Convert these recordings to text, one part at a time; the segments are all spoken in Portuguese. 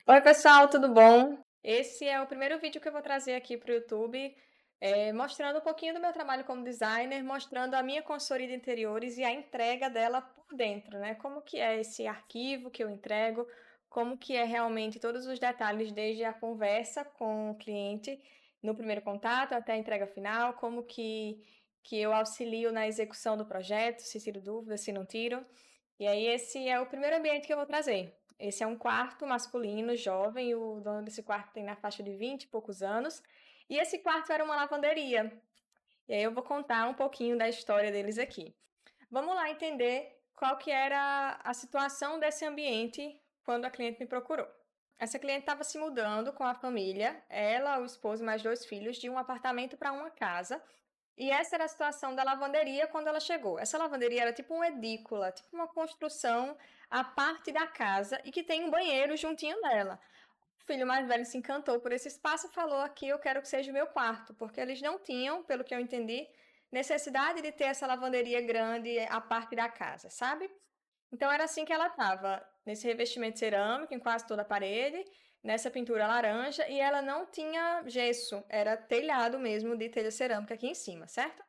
Oi, pessoal, tudo bom? Esse é o primeiro vídeo que eu vou trazer aqui para o YouTube, mostrando um pouquinho do meu trabalho como designer, mostrando a minha consultoria de interiores e a entrega dela por dentro, né? Como que é esse arquivo que eu entrego, como que é realmente todos os detalhes, desde a conversa com o cliente no primeiro contato até a entrega final, como que eu auxilio na execução do projeto, se tiro dúvidas, se não tiro. E aí esse é o primeiro ambiente que eu vou trazer. Esse é um quarto masculino, jovem, o dono desse quarto tem na faixa de 20 e poucos anos. E esse quarto era uma lavanderia. E aí eu vou contar um pouquinho da história deles aqui. Vamos lá entender qual que era a situação desse ambiente quando a cliente me procurou. Essa cliente estava se mudando com a família, ela, o esposo e mais dois filhos, de um apartamento para uma casa. E essa era a situação da lavanderia quando ela chegou. Essa lavanderia era tipo uma edícula, tipo uma construção à parte da casa e que tem um banheiro juntinho dela. O filho mais velho se encantou por esse espaço e falou: aqui eu quero que seja o meu quarto, porque eles não tinham, pelo que eu entendi, necessidade de ter essa lavanderia grande à parte da casa, sabe? Então era assim que ela estava, nesse revestimento cerâmico em quase toda a parede, nessa pintura laranja, e ela não tinha gesso, era telhado mesmo de telha cerâmica aqui em cima, certo?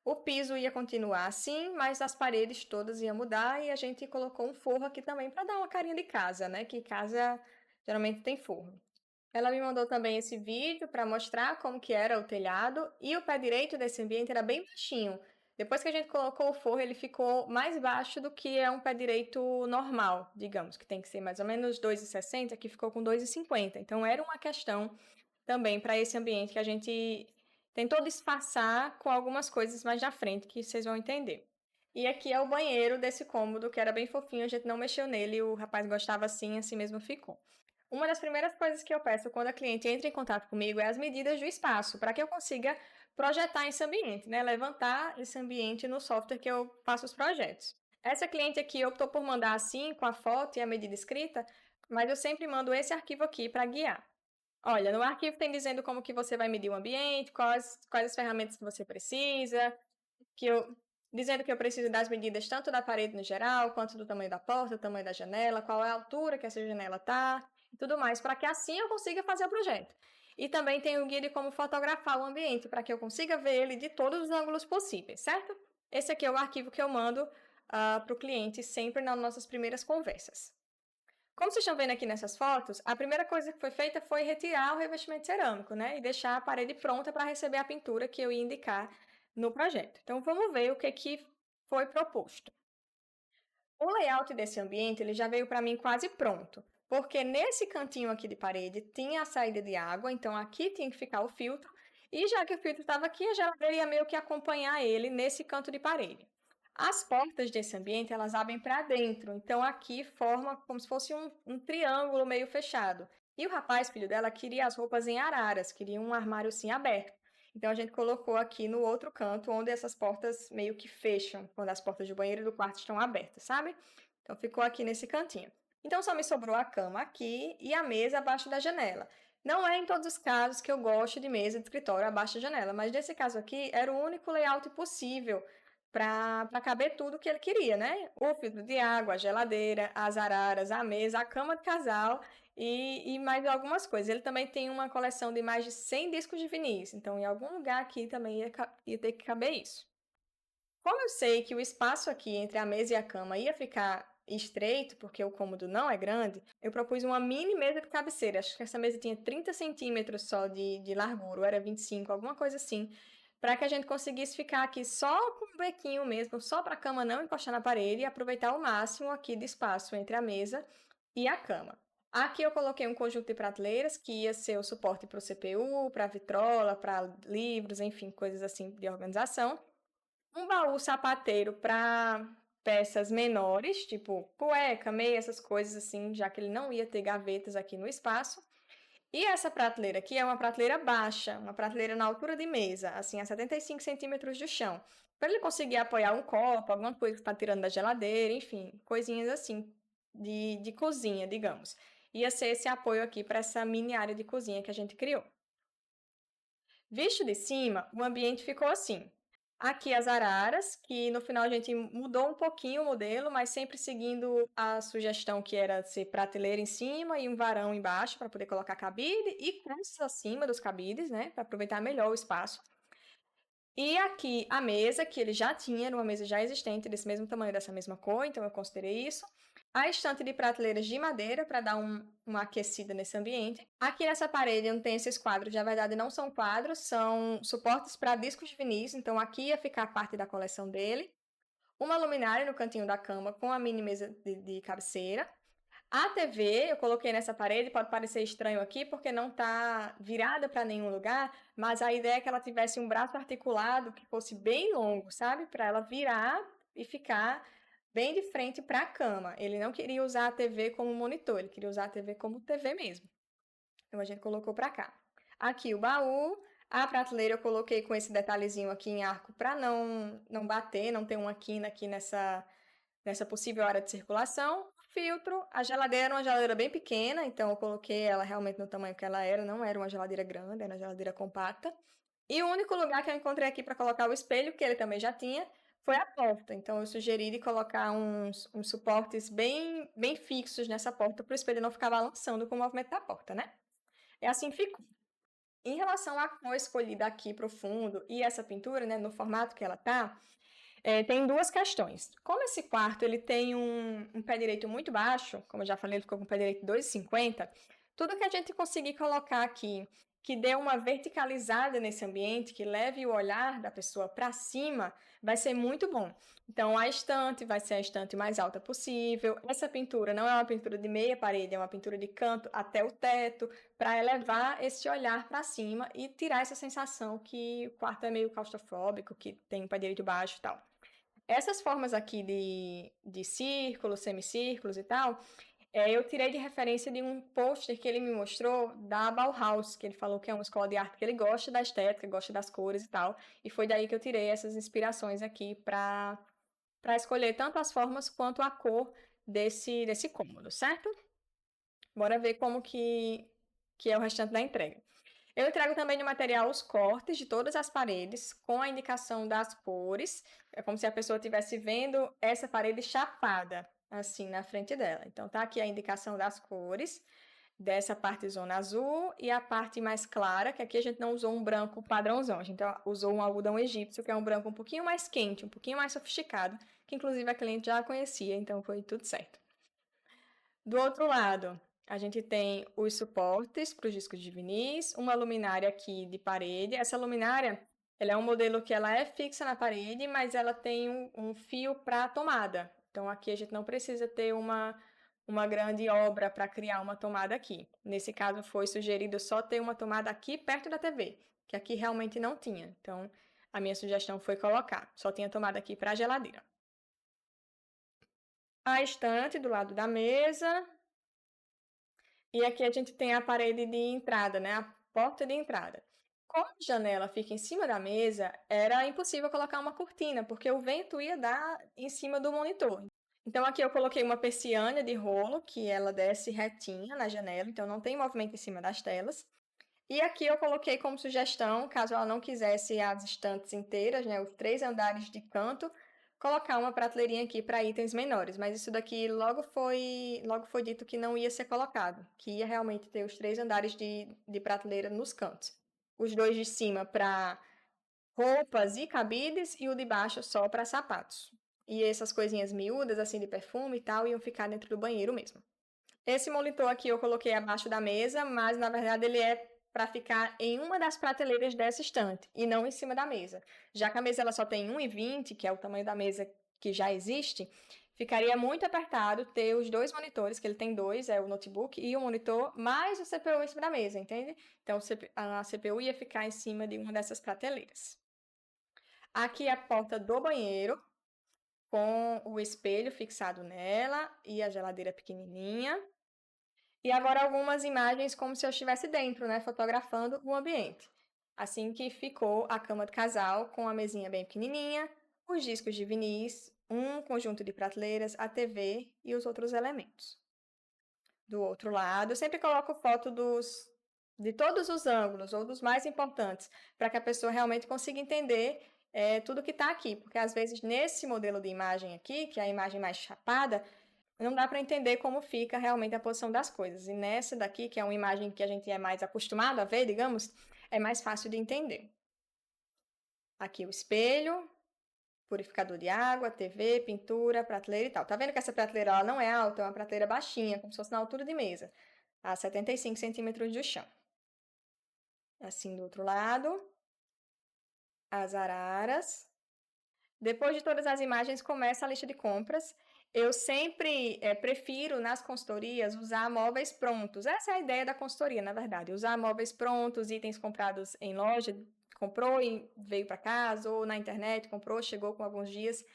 O piso ia continuar assim, mas as paredes todas iam mudar e a gente colocou um forro aqui também para dar uma carinha de casa, né? Que casa geralmente tem forro. Ela me mandou também esse vídeo para mostrar como que era o telhado e o pé direito desse ambiente era bem baixinho. Depois que a gente colocou o forro, ele ficou mais baixo do que é um pé direito normal, digamos, que tem que ser mais ou menos 2,60, que ficou com 2,50. Então era uma questão também para esse ambiente que a gente tentou disfarçar com algumas coisas mais na frente que vocês vão entender. E aqui é o banheiro desse cômodo, que era bem fofinho, a gente não mexeu nele, o rapaz gostava assim mesmo ficou. Uma das primeiras coisas que eu peço quando a cliente entra em contato comigo é as medidas do espaço, para que eu consiga projetar esse ambiente, né? Levantar esse ambiente no software que eu faço os projetos. Essa cliente aqui optou por mandar assim, com a foto e a medida escrita, mas eu sempre mando esse arquivo aqui para guiar. Olha, no arquivo tem dizendo como que você vai medir o ambiente, quais as ferramentas que você precisa, que eu, dizendo que eu preciso das medidas tanto da parede no geral, quanto do tamanho da porta, do tamanho da janela, qual é a altura que essa janela está, e tudo mais, para que assim eu consiga fazer o projeto. E também tem o guia de como fotografar o ambiente, para que eu consiga ver ele de todos os ângulos possíveis, certo? Esse aqui é o arquivo que eu mando para o cliente sempre nas nossas primeiras conversas. Como vocês estão vendo aqui nessas fotos, a primeira coisa que foi feita foi retirar o revestimento cerâmico, né? E deixar a parede pronta para receber a pintura que eu ia indicar no projeto. Então, vamos ver o que foi proposto. O layout desse ambiente ele já veio para mim quase pronto, porque nesse cantinho aqui de parede tinha a saída de água, então aqui tinha que ficar o filtro, e já que o filtro estava aqui, a geladeira ia meio que acompanhar ele nesse canto de parede. As portas desse ambiente, elas abrem para dentro, então aqui forma como se fosse um triângulo meio fechado. E o rapaz, filho dela, queria as roupas em araras, queria um armário assim aberto. Então a gente colocou aqui no outro canto, onde essas portas meio que fecham, quando as portas do banheiro e do quarto estão abertas, sabe? Então ficou aqui nesse cantinho. Então só me sobrou a cama aqui e a mesa abaixo da janela. Não é em todos os casos que eu gosto de mesa de escritório abaixo da janela, mas nesse caso aqui era o único layout possível para caber tudo que ele queria, né? O filtro de água, a geladeira, as araras, a mesa, a cama de casal e mais algumas coisas. Ele também tem uma coleção de mais de 100 discos de vinis, então em algum lugar aqui também ia ter que caber isso. Como eu sei que o espaço aqui entre a mesa e a cama ia ficar estreito, porque o cômodo não é grande, eu propus uma mini mesa de cabeceira. Acho que essa mesa tinha 30 centímetros só de largura, ou era 25, alguma coisa assim, para que a gente conseguisse ficar aqui só com um bequinho mesmo, só para a cama não encostar na parede e aproveitar o máximo aqui de espaço entre a mesa e a cama. Aqui eu coloquei um conjunto de prateleiras que ia ser o suporte para o CPU, para a vitrola, para livros, enfim, coisas assim de organização. Um baú sapateiro para peças menores, tipo cueca, meia, essas coisas assim, já que ele não ia ter gavetas aqui no espaço. E essa prateleira aqui é uma prateleira baixa, uma prateleira na altura de mesa, assim, a 75 centímetros do chão, para ele conseguir apoiar um copo, alguma coisa que está tirando da geladeira, enfim, coisinhas assim de cozinha, digamos. Ia ser esse apoio aqui para essa mini área de cozinha que a gente criou. Visto de cima, o ambiente ficou assim. Aqui as araras, que no final a gente mudou um pouquinho o modelo, mas sempre seguindo a sugestão que era ser prateleira em cima e um varão embaixo para poder colocar cabide e cantos acima dos cabides, né, para aproveitar melhor o espaço. E aqui a mesa, que ele já tinha, era uma mesa já existente, desse mesmo tamanho, dessa mesma cor, então eu considerei isso. A estante de prateleiras de madeira, para dar uma aquecida nesse ambiente. Aqui nessa parede onde tem esses quadros, na verdade não são quadros, são suportes para discos de vinis, então aqui ia ficar parte da coleção dele. Uma luminária no cantinho da cama com a mini mesa de cabeceira. A TV eu coloquei nessa parede, pode parecer estranho aqui, porque não está virada para nenhum lugar, mas a ideia é que ela tivesse um braço articulado que fosse bem longo, sabe? Para ela virar e ficar bem de frente para a cama. Ele não queria usar a TV como monitor, ele queria usar a TV como TV mesmo. Então a gente colocou para cá. Aqui o baú, a prateleira eu coloquei com esse detalhezinho aqui em arco para não bater, não ter uma quina aqui nessa possível área de circulação. Filtro, a geladeira era uma geladeira bem pequena, então eu coloquei ela realmente no tamanho que ela era, não era uma geladeira grande, era uma geladeira compacta. E o único lugar que eu encontrei aqui para colocar o espelho, que ele também já tinha, foi a porta. Então eu sugeri de colocar uns suportes bem fixos nessa porta para o espelho não ficar balançando com o movimento da porta, né? É assim que ficou. Em relação à cor escolhida aqui para o fundo e essa pintura, né, no formato que ela tá, tem duas questões. Como esse quarto ele tem um pé direito muito baixo, como eu já falei, ele ficou com o pé direito 2,50, tudo que a gente conseguir colocar aqui que dê uma verticalizada nesse ambiente, que leve o olhar da pessoa para cima, vai ser muito bom. Então, a estante vai ser a estante mais alta possível. Essa pintura não é uma pintura de meia parede, é uma pintura de canto até o teto, para elevar esse olhar para cima e tirar essa sensação que o quarto é meio claustrofóbico, que tem um pé direito baixo e tal. Essas formas aqui de círculos, semicírculos e tal, eu tirei de referência de um pôster que ele me mostrou da Bauhaus, que ele falou que é uma escola de arte que ele gosta da estética, gosta das cores e tal, e foi daí que eu tirei essas inspirações aqui para escolher tanto as formas quanto a cor desse cômodo, certo? Bora ver como que é o restante da entrega. Eu entrego também no material os cortes de todas as paredes, com a indicação das cores. É como se a pessoa estivesse vendo essa parede chapada, assim, na frente dela. Então, tá aqui a indicação das cores, dessa parte zona azul e a parte mais clara, que aqui a gente não usou um branco padrãozão, a gente usou um algodão egípcio, que é um branco um pouquinho mais quente, um pouquinho mais sofisticado, que inclusive a cliente já conhecia, então foi tudo certo. Do outro lado, a gente tem os suportes para os discos de vinis, uma luminária aqui de parede. Essa luminária, ela é um modelo que ela é fixa na parede, mas ela tem um fio para tomada. Então aqui a gente não precisa ter uma grande obra para criar uma tomada aqui. Nesse caso foi sugerido só ter uma tomada aqui perto da TV, que aqui realmente não tinha. Então a minha sugestão foi colocar, só tinha tomada aqui para a geladeira. A estante do lado da mesa, e aqui a gente tem a parede de entrada, né? A porta de entrada. Como a janela fica em cima da mesa, era impossível colocar uma cortina, porque o vento ia dar em cima do monitor. Então aqui eu coloquei uma persiana de rolo, que ela desce retinha na janela, então não tem movimento em cima das telas. E aqui eu coloquei como sugestão, caso ela não quisesse as estantes inteiras, né, os 3 andares de canto, colocar uma prateleirinha aqui para itens menores. Mas isso daqui logo foi dito que não ia ser colocado, que ia realmente ter os 3 andares de prateleira nos cantos. Os dois de cima para roupas e cabides e o de baixo só para sapatos. E essas coisinhas miúdas, assim, de perfume e tal, iam ficar dentro do banheiro mesmo. Esse monitor aqui eu coloquei abaixo da mesa, mas na verdade ele é para ficar em uma das prateleiras dessa estante e não em cima da mesa. Já que a mesa ela só tem 1,20, que é o tamanho da mesa que já existe, ficaria muito apertado ter os dois monitores, que ele tem dois, é o notebook e o monitor, mais o CPU em cima da mesa, entende? Então a CPU ia ficar em cima de uma dessas prateleiras. Aqui é a porta do banheiro, com o espelho fixado nela e a geladeira pequenininha. E agora algumas imagens como se eu estivesse dentro, né, fotografando o ambiente. Assim que ficou a cama de casal com a mesinha bem pequenininha, os discos de vinis, um conjunto de prateleiras, a TV e os outros elementos. Do outro lado, eu sempre coloco foto de todos os ângulos ou dos mais importantes, para que a pessoa realmente consiga entender tudo que está aqui, porque às vezes nesse modelo de imagem aqui, que é a imagem mais chapada, não dá para entender como fica realmente a posição das coisas. E nessa daqui, que é uma imagem que a gente é mais acostumado a ver, digamos, é mais fácil de entender. Aqui o espelho, purificador de água, TV, pintura, prateleira e tal. Tá vendo que essa prateleira ela não é alta, é uma prateleira baixinha, como se fosse na altura de mesa, a 75 centímetros do chão. Assim do outro lado, as araras. Depois de todas as imagens, começa a lista de compras. Eu sempre prefiro, nas consultorias, usar móveis prontos. Essa é a ideia da consultoria, na verdade. Usar móveis prontos, itens comprados em loja, comprou e veio para casa, ou na internet, comprou, chegou com alguns dias.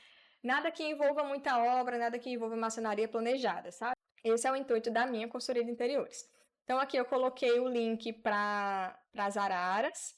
Nada que envolva muita obra, nada que envolva maçonaria planejada, sabe? Esse é o intuito da minha consultoria de interiores. Então, aqui eu coloquei o link para as araras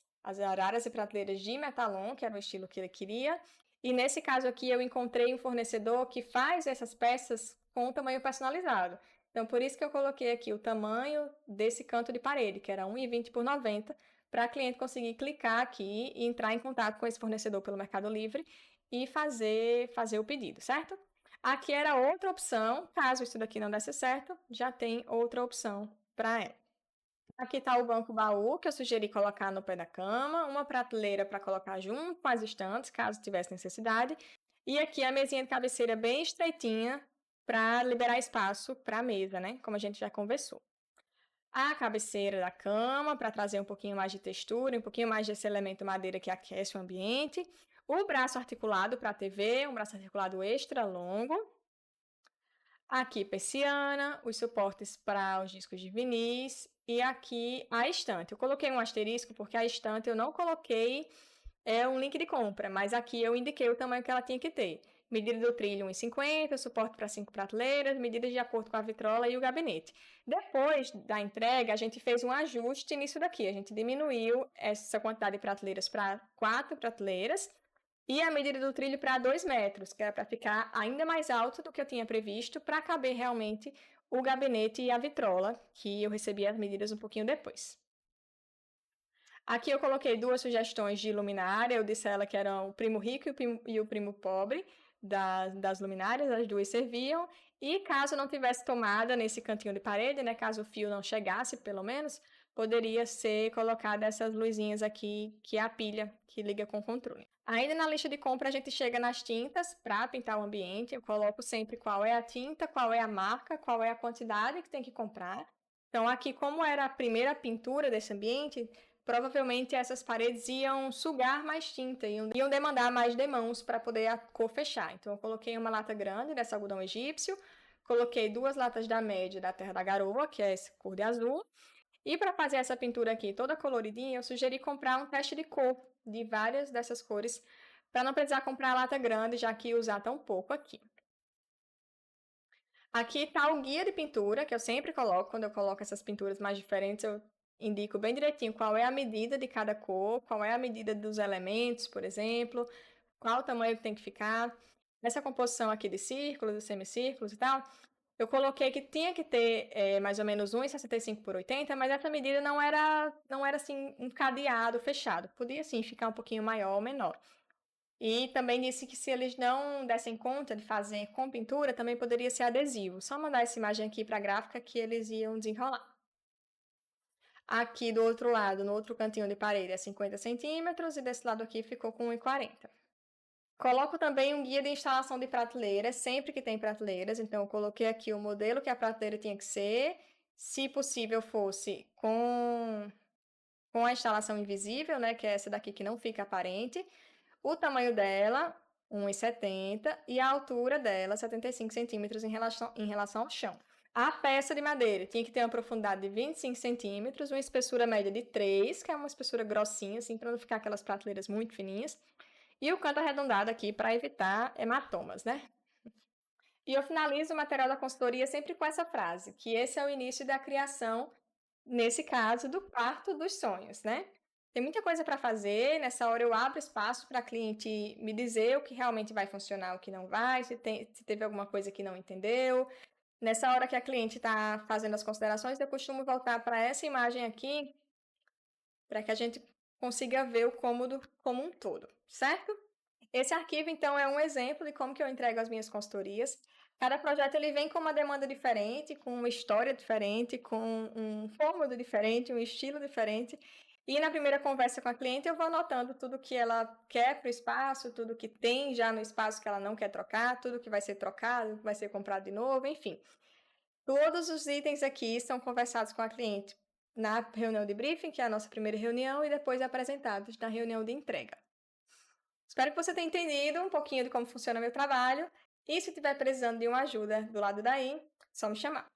e prateleiras de metalon, que era o estilo que ele queria. E nesse caso aqui, eu encontrei um fornecedor que faz essas peças com tamanho personalizado. Então, por isso que eu coloquei aqui o tamanho desse canto de parede, que era 1,20 por 90, para a cliente conseguir clicar aqui e entrar em contato com esse fornecedor pelo Mercado Livre e fazer o pedido, certo? Aqui era outra opção, caso isso daqui não desse certo, já tem outra opção para ela. Aqui está o banco baú, que eu sugeri colocar no pé da cama, uma prateleira para colocar junto com as estantes, caso tivesse necessidade, e aqui a mesinha de cabeceira bem estreitinha para liberar espaço para a mesa, né? Como a gente já conversou. A cabeceira da cama, para trazer um pouquinho mais de textura, um pouquinho mais desse elemento madeira que aquece o ambiente. O braço articulado para a TV, um braço articulado extra longo. Aqui, persiana, os suportes para os discos de vinis e aqui a estante. Eu coloquei um asterisco porque a estante eu não coloquei um link de compra, mas aqui eu indiquei o tamanho que ela tinha que ter. Medida do trilho 1,50, suporte para 5 prateleiras, medidas de acordo com a vitrola e o gabinete. Depois da entrega, a gente fez um ajuste nisso daqui. A gente diminuiu essa quantidade de prateleiras para 4 prateleiras e a medida do trilho para 2 metros, que era para ficar ainda mais alto do que eu tinha previsto, para caber realmente o gabinete e a vitrola, que eu recebi as medidas um pouquinho depois. Aqui eu coloquei 2 sugestões de luminária, eu disse a ela que eram o primo rico e o primo pobre das luminárias, as duas serviam, e caso não tivesse tomada nesse cantinho de parede, né, caso o fio não chegasse, pelo menos, poderia ser colocada essas luzinhas aqui, que é a pilha que liga com o controle. Ainda na lista de compra, a gente chega nas tintas para pintar o ambiente. Eu coloco sempre qual é a tinta, qual é a marca, qual é a quantidade que tem que comprar. Então, aqui, como era a primeira pintura desse ambiente, provavelmente essas paredes iam sugar mais tinta, iam demandar mais demãos para poder a cor fechar. Então, eu coloquei uma lata grande desse algodão egípcio, coloquei 2 latas da média da Terra da Garoa, que é essa cor de azul, e para fazer essa pintura aqui toda coloridinha, eu sugeri comprar um teste de cor de várias dessas cores, para não precisar comprar a lata grande, já que usar tão pouco aqui. Aqui está o guia de pintura, que eu sempre coloco, quando eu coloco essas pinturas mais diferentes, eu indico bem direitinho qual é a medida de cada cor, qual é a medida dos elementos, por exemplo, qual o tamanho que tem que ficar. Nessa composição aqui de círculos e semicírculos e tal, eu coloquei que tinha que ter mais ou menos 1,65 por 80, mas essa medida não era assim um cadeado fechado. Podia sim ficar um pouquinho maior ou menor. E também disse que se eles não dessem conta de fazer com pintura, também poderia ser adesivo. Só mandar essa imagem aqui para a gráfica que eles iam desenrolar. Aqui do outro lado, no outro cantinho de parede, é 50 centímetros e desse lado aqui ficou com 1,40. Coloco também um guia de instalação de prateleiras, sempre que tem prateleiras. Então, eu coloquei aqui o modelo que a prateleira tinha que ser. Se possível, fosse com a instalação invisível, né? Que é essa daqui que não fica aparente. O tamanho dela, 1,70, e a altura dela, 75 centímetros em relação ao chão. A peça de madeira tinha que ter uma profundidade de 25 centímetros, uma espessura média de 3, que é uma espessura grossinha, assim, para não ficar aquelas prateleiras muito fininhas. E o canto arredondado aqui para evitar hematomas, né? E eu finalizo o material da consultoria sempre com essa frase, que esse é o início da criação, nesse caso, do quarto dos sonhos, né? Tem muita coisa para fazer, nessa hora eu abro espaço para a cliente me dizer o que realmente vai funcionar, o que não vai, se teve alguma coisa que não entendeu. Nessa hora que a cliente está fazendo as considerações, eu costumo voltar para essa imagem aqui, para que a gente consiga ver o cômodo como um todo, certo? Esse arquivo, então, é um exemplo de como que eu entrego as minhas consultorias. Cada projeto ele vem com uma demanda diferente, com uma história diferente, com um cômodo diferente, um estilo diferente. E na primeira conversa com a cliente, eu vou anotando tudo que ela quer para o espaço, tudo que tem já no espaço que ela não quer trocar, tudo que vai ser trocado, que vai ser comprado de novo, enfim. Todos os itens aqui são conversados com a cliente na reunião de briefing, que é a nossa primeira reunião, e depois apresentados na reunião de entrega. Espero que você tenha entendido um pouquinho de como funciona meu trabalho. E se tiver precisando de uma ajuda do lado daí, só me chamar.